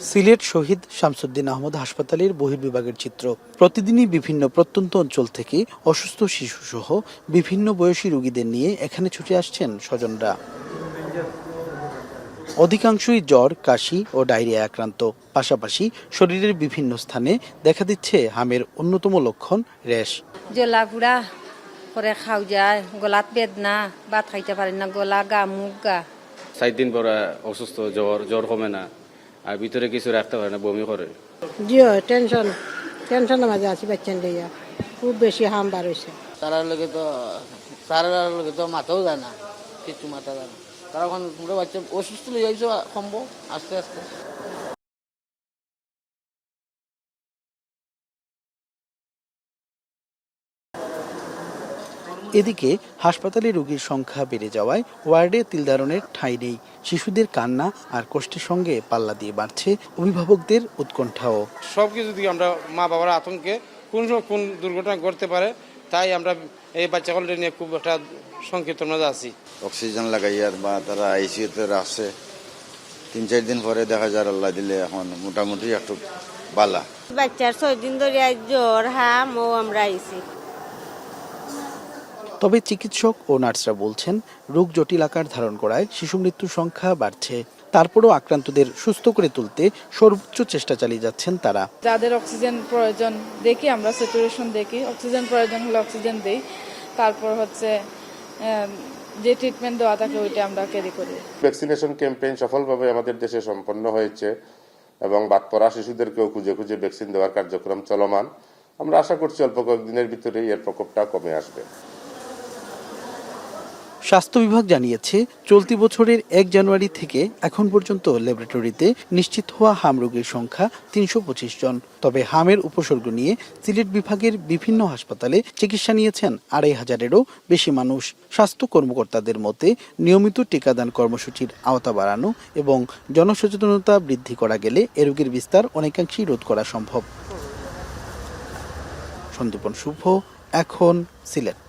সিলেট শহীদ শামসুদ্দিন আহমদ হাসপাতালের বহির্বিভাগের চিত্র। প্রতিদিনই বিভিন্ন প্রত্যন্ত অঞ্চল থেকে অসুস্থ শিশুসহ বিভিন্ন বয়সী রোগীদের নিয়ে এখানে ছুটে আসছেন স্বজনরা। অধিকাংশই জ্বর, কাশি ও ডায়রিয়া আক্রান্ত। পাশাপাশি শরীরের বিভিন্ন স্থানে দেখা দিচ্ছে হামের অন্যতম লক্ষণ র্যাশ। জ্বলাপুরা করে খাও যায়, গলাত বেদনা, ভাত খাইতে পারি না, গলা গা মুখ গা। 4 দিন পরে অসুস্থ, জ্বর কমে না, আর ভিতরে কিছু রাখতে পারে না, বমি করে। টেনশনের মাঝে আছি বাচ্চা দিয়া, খুব বেশি হাম বার হয়েছে। তারার লগে তো মাথাও যায় না, কিছু মাথা যায় না। তারা এখন পুরো বাচ্চা অসুস্থ হয়ে যাইছে সম্ভব আস্তে আস্তে। এদিকে হাসপাতালে রোগীর সংখ্যা বেড়ে যাওয়ায় ওয়ার্ডে তিলদারণের ঠাঁই নেই। শিশুদের কান্না আর কষ্টের সঙ্গে পাল্লা দিয়ে বাড়ছে অভিভাবকদের উৎকণ্ঠাও। সবকিছু দিকে আমরা মা বাবার আতঙ্কে কোন দুর্ঘটনা ঘটতে পারে, তাই আমরা এই বাচ্চাগুলো নিয়ে খুব একটা শঙ্কিত মধ্যে আছি। অক্সিজেন লাগাইয়ার বা তারা আইসিইউতে রাখছে, 3-4 দিন পরে দেখা যায় আল্লাহ দিলে এখন মোটামুটি একটু বালা। বাচ্চার 6 দিন ধরে জ্বর, হাম ও আমরা আইছি। তবে চিকিৎসক ও নার্সরা বলছেন, রোগ জটিল আকার ধারণ করায় শিশু মৃত্যুর সংখ্যা বাড়ছে। তারপরও আক্রান্তদের সুস্থ করে তুলতে সর্বোচ্চ চেষ্টা চালিয়ে যাচ্ছেন তারা। যাদের অক্সিজেন প্রয়োজন দেখি, আমরা স্যাচুরেশন দেখি, অক্সিজেন প্রয়োজন হলে অক্সিজেন দেই, তারপর হচ্ছে যে ট্রিটমেন্ট দেওয়া থাকে ওইটা আমরা ক্যারি করি। ভ্যাকসিনেশন ক্যাম্পেইন সফলভাবে আমাদের দেশে সম্পন্ন হয়েছে এবং বাদ পড়া শিশুদেরকেও খুঁজে খুঁজে ভ্যাকসিন দেওয়ার কার্যক্রম চলমান। আমরা আশা করছি অল্প কয়েকদিনের ভিতরেই এর প্রকোপটা কমে আসবে। স্বাস্থ্য বিভাগ জানিয়েছে, চলতি বছরের 1 জানুয়ারি থেকে এখন পর্যন্ত ল্যাবরেটরিতে নিশ্চিত হওয়া হাম রোগীর সংখ্যা 325 জন। তবে হামের উপসর্গ নিয়ে সিলেট বিভাগের বিভিন্ন হাসপাতালে চিকিৎসা নিয়েছেন 2500-এরও বেশি মানুষ। স্বাস্থ্য কর্মকর্তাদের মতে, নিয়মিত টিকাদান কর্মসূচির আওতা বাড়ানো এবং জনসচেতনতা বৃদ্ধি করা গেলে এ রোগের বিস্তার অনেকাংশেই রোধ করা সম্ভব। সন্দীপন শুভ, এখন সিলেট।